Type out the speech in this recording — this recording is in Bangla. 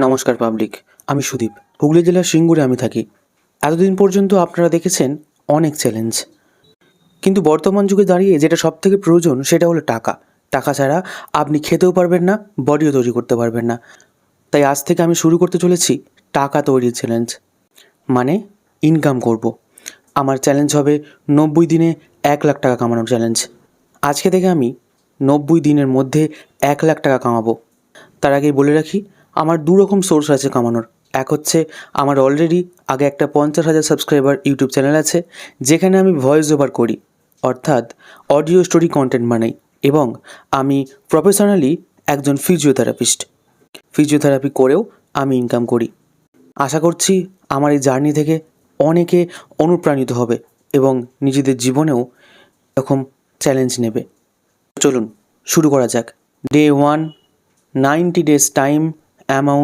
নমস্কার পাবলিক, আমি সুদীপ। হুগলি জেলার সিঙ্গুরে আমি থাকি। এতদিন পর্যন্ত আপনারা দেখেছেন অনেক চ্যালেঞ্জ, কিন্তু বর্তমান যুগে দাঁড়িয়ে যেটা সবথেকে প্রয়োজন সেটা হলো টাকা। টাকা ছাড়া আপনি খেতেও পারবেন না, বডিও তৈরি করতে পারবেন না। তাই আজ থেকে আমি শুরু করতে চলেছি টাকা তৈরির চ্যালেঞ্জ, মানে ইনকাম করব। আমার চ্যালেঞ্জ হবে 90 দিনে 1 লাখ টাকা কামানোর চ্যালেঞ্জ। আজকে থেকে আমি 90 দিনের মধ্যে 1 লাখ টাকা কামাবো। তার আগেই বলে রাখি, আমার দুরকম সোর্স আছে কামানোর। এক হচ্ছে আমার অলরেডি আগে একটা 50,000 সাবস্ক্রাইবার ইউটিউব চ্যানেল আছে, যেখানে আমি ভয়েস ওভার করি, অর্থাৎ অডিও স্টোরি কন্টেন্ট বানাই। এবং আমি প্রফেশনালি একজন ফিজিওথেরাপিস্ট। ফিজিওথেরাপি করেও আমি ইনকাম করি। আশা করছি আমার এই জার্নি থেকে অনেকে অনুপ্রাণিত হবে এবং নিজেদের জীবনেও এরকম চ্যালেঞ্জ নেবে। চলুন শুরু করা যাক। Day 1, 90 days time, amount